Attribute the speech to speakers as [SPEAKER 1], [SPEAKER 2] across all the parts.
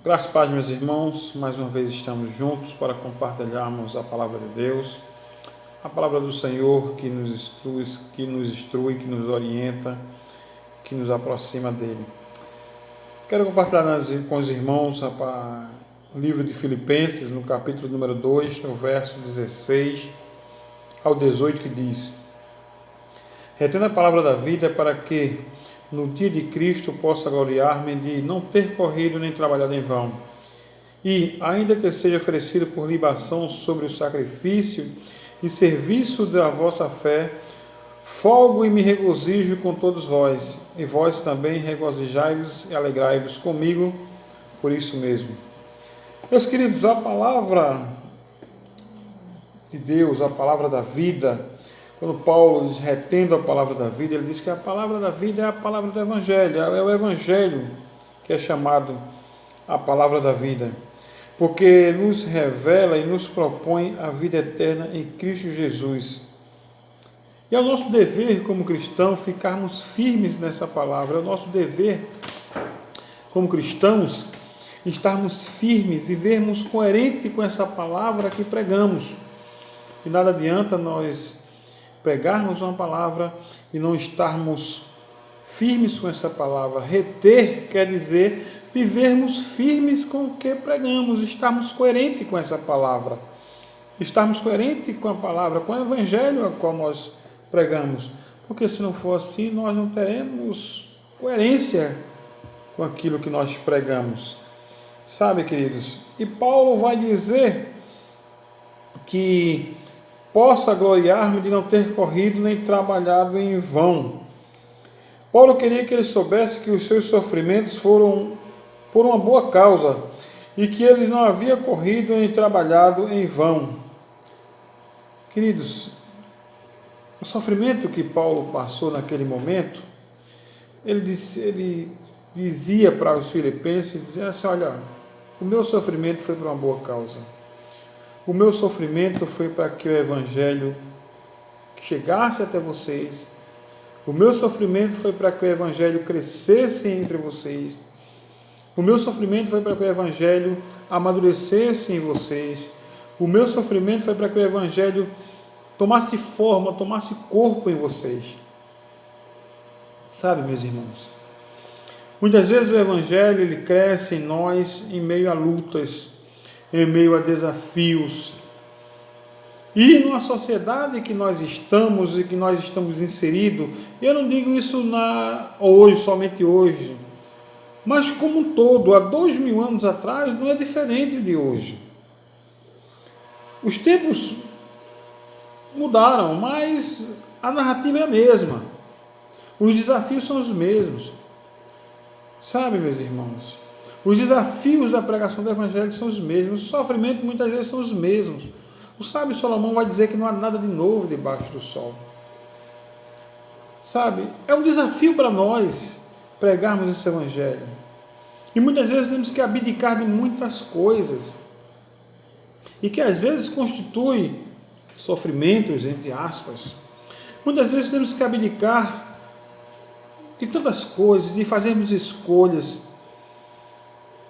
[SPEAKER 1] Graças a Deus, meus irmãos, mais uma vez estamos juntos para compartilharmos a palavra de Deus, a palavra do Senhor que nos instrui, que nos orienta, que nos aproxima dele. Quero compartilhar com os irmãos o livro de Filipenses, no capítulo número 2, no verso 16 ao 18, que diz: retendo a palavra da vida para que no dia de Cristo possa gloriar-me de não ter corrido nem trabalhado em vão. E, ainda que seja oferecido por libação sobre o sacrifício e serviço da vossa fé, folgo e me regozijo com todos vós, e vós também regozijai-vos e alegrai-vos comigo por isso mesmo. Meus queridos, a palavra de Deus, a palavra da vida, quando Paulo diz retendo a palavra da vida, ele diz que a palavra da vida é a palavra do Evangelho, é o Evangelho que é chamado a palavra da vida, porque nos revela e nos propõe a vida eterna em Cristo Jesus. E é o nosso dever como cristão ficarmos firmes nessa palavra, é o nosso dever como cristãos estarmos firmes, vivermos coerente com essa palavra que pregamos. E nada adianta nós pregarmos uma palavra e não estarmos firmes com essa palavra. Reter quer dizer vivermos firmes com o que pregamos, estarmos coerentes com essa palavra, estarmos coerentes com a palavra, com o Evangelho a qual nós pregamos, porque se não for assim, nós não teremos coerência com aquilo que nós pregamos, sabe, queridos? E Paulo vai dizer que possa gloriar-me de não ter corrido nem trabalhado em vão. Paulo queria que ele soubesse que os seus sofrimentos foram por uma boa causa e que ele não havia corrido nem trabalhado em vão. Queridos, o sofrimento que Paulo passou naquele momento, ele dizia para os filipenses, dizia assim: olha, o meu sofrimento foi por uma boa causa. O meu sofrimento foi para que o Evangelho chegasse até vocês. O meu sofrimento foi para que o Evangelho crescesse entre vocês. O meu sofrimento foi para que o Evangelho amadurecesse em vocês. O meu sofrimento foi para que o Evangelho tomasse forma, tomasse corpo em vocês. Sabe, meus irmãos? Muitas vezes o Evangelho ele cresce em nós em meio a lutas, em meio a desafios. E numa sociedade que nós estamos e que nós estamos inseridos, eu não digo isso hoje, somente hoje, mas como um todo, há 2000 anos atrás, não é diferente de hoje. Os tempos mudaram, mas a narrativa é a mesma. Os desafios são os mesmos. Sabe, meus irmãos? Os desafios da pregação do Evangelho são os mesmos, os sofrimentos muitas vezes são os mesmos. O sábio Salomão vai dizer que não há nada de novo debaixo do sol. Sabe, é um desafio para nós pregarmos esse Evangelho. E muitas vezes temos que abdicar de muitas coisas. E que às vezes constitui sofrimentos, entre aspas. Muitas vezes temos que abdicar de tantas coisas, de fazermos escolhas.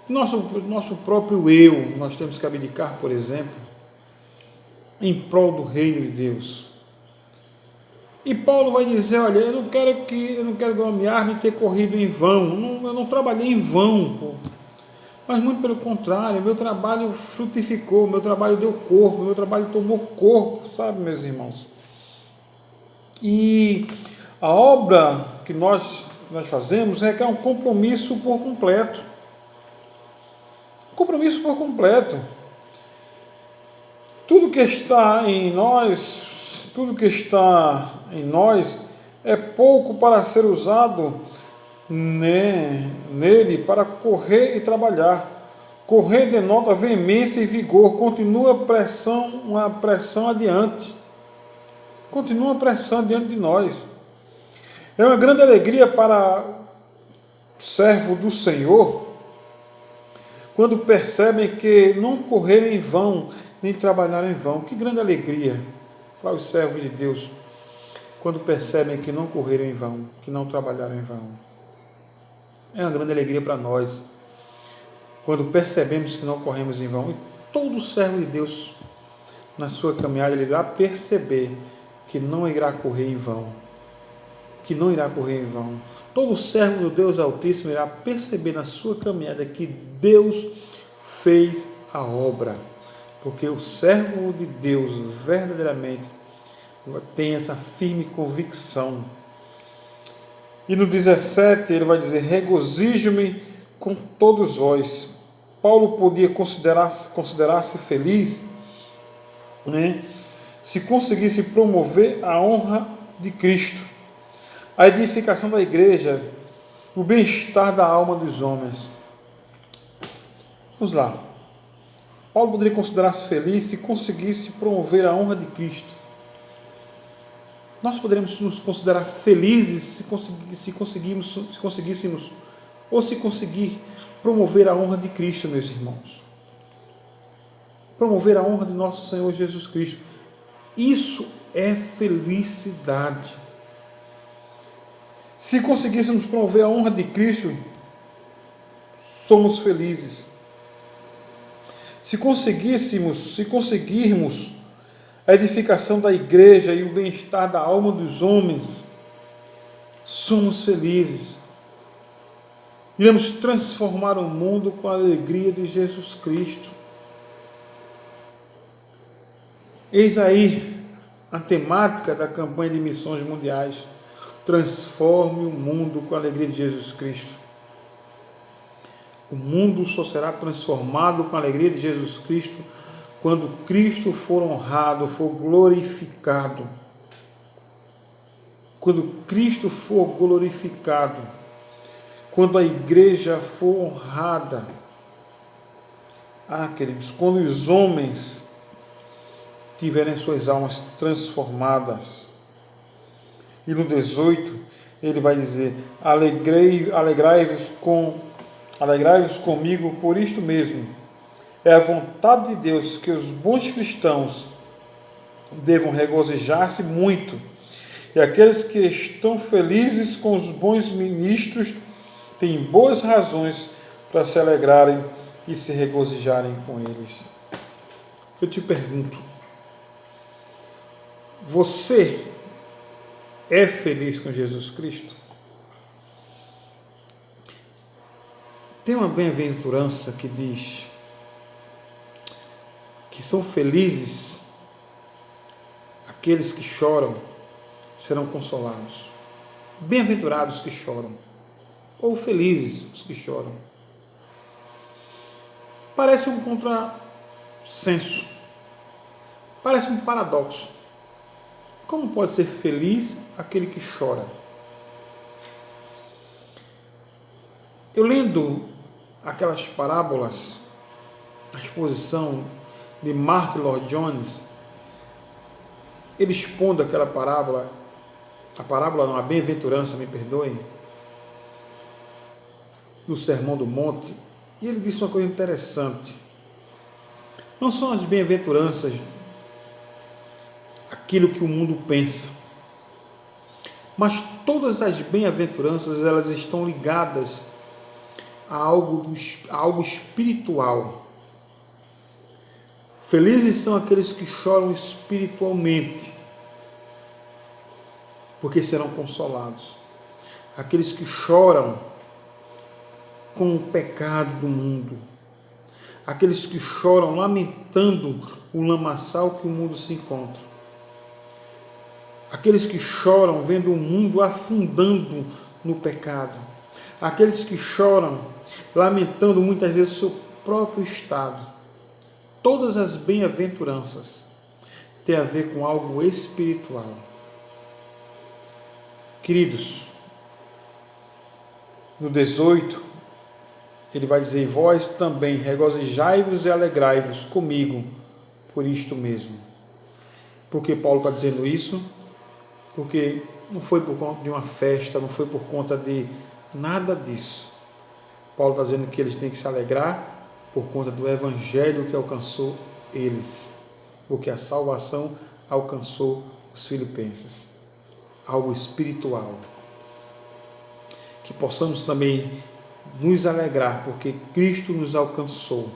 [SPEAKER 1] Nosso próprio eu, nós temos que abdicar, por exemplo, em prol do reino de Deus. E Paulo vai dizer: olha, eu não quero gloriar-me de ter corrido em vão, eu não trabalhei em vão, pô. Mas muito pelo contrário, meu trabalho frutificou, meu trabalho deu corpo, meu trabalho tomou corpo, sabe, meus irmãos? E a obra que nós fazemos requer um compromisso por completo. Compromisso por completo. Tudo que está em nós é pouco para ser usado nele para correr e trabalhar. Correr denota veemência e vigor, continua uma pressão adiante. Continua uma pressão diante de nós. É uma grande alegria para o servo do Senhor quando percebem que não correram em vão, nem trabalharam em vão. Que grande alegria para os servos de Deus quando percebem que não correram em vão, que não trabalharam em vão. É uma grande alegria para nós. quando percebemos que não corremos em vão. E todo servo de Deus, na sua caminhada, ele irá perceber que não irá correr em vão. Que não irá correr em vão. Todo servo do Deus Altíssimo irá perceber na sua caminhada que Deus fez a obra. Porque o servo de Deus verdadeiramente tem essa firme convicção. E no 17 ele vai dizer: regozijo-me com todos vós. Paulo podia considerar-se feliz, né, se conseguisse promover a honra de Cristo, a edificação da igreja, o bem-estar da alma dos homens. Vamos lá. Paulo poderia considerar-se feliz se conseguisse promover a honra de Cristo. Nós poderíamos nos considerar felizes se conseguir promover a honra de Cristo, meus irmãos. Promover a honra de nosso Senhor Jesus Cristo. Isso é felicidade. Se conseguíssemos promover a honra de Cristo, somos felizes. Se conseguirmos a edificação da igreja e o bem-estar da alma dos homens, somos felizes. Iremos transformar o mundo com a alegria de Jesus Cristo. Eis aí a temática da campanha de missões mundiais. Transforme o mundo com a alegria de Jesus Cristo. O mundo só será transformado com a alegria de Jesus Cristo quando Cristo for honrado, for glorificado. Quando Cristo for glorificado, quando a igreja for honrada. Queridos, quando os homens tiverem suas almas transformadas. E no 18, ele vai dizer: alegrai-vos comigo por isto mesmo. É a vontade de Deus que os bons cristãos devam regozijar-se muito, e aqueles que estão felizes com os bons ministros têm boas razões para se alegrarem e se regozijarem com eles. Eu te pergunto, você é feliz com Jesus Cristo? Tem uma bem-aventurança que diz que são felizes aqueles que choram, serão consolados. Bem-aventurados os que choram, ou felizes os que choram. Parece um contrassenso, parece um paradoxo. Como pode ser feliz aquele que chora? Eu lendo aquelas parábolas, a exposição de Martin Lloyd-Jones, ele expondo aquela parábola, a bem-aventurança, me perdoem, do Sermão do Monte, e ele disse uma coisa interessante. Não são as bem-aventuranças aquilo que o mundo pensa, mas todas as bem-aventuranças, elas estão ligadas a algo espiritual. Felizes são aqueles que choram espiritualmente, porque serão consolados. Aqueles que choram com o pecado do mundo. Aqueles que choram lamentando o lamaçal que o mundo se encontra. Aqueles que choram vendo o mundo afundando no pecado. Aqueles que choram lamentando muitas vezes o seu próprio estado. Todas as bem-aventuranças têm a ver com algo espiritual. Queridos, no 18, ele vai dizer: vós também regozijai-vos e alegrai-vos comigo por isto mesmo. Por que Paulo está dizendo isso? Porque não foi por conta de uma festa, não foi por conta de nada disso. Paulo está dizendo que eles têm que se alegrar por conta do evangelho que alcançou eles, porque a salvação alcançou os filipenses, algo espiritual. Que possamos também nos alegrar, porque Cristo nos alcançou,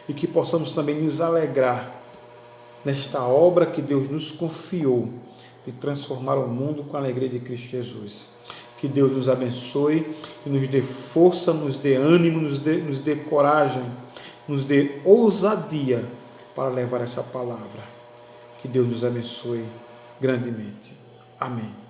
[SPEAKER 1] e que possamos também nos alegrar nesta obra que Deus nos confiou de transformar o mundo com a alegria de Cristo Jesus. Que Deus nos abençoe e nos dê força, nos dê ânimo, nos dê coragem, nos dê ousadia para levar essa palavra. Que Deus nos abençoe grandemente. Amém.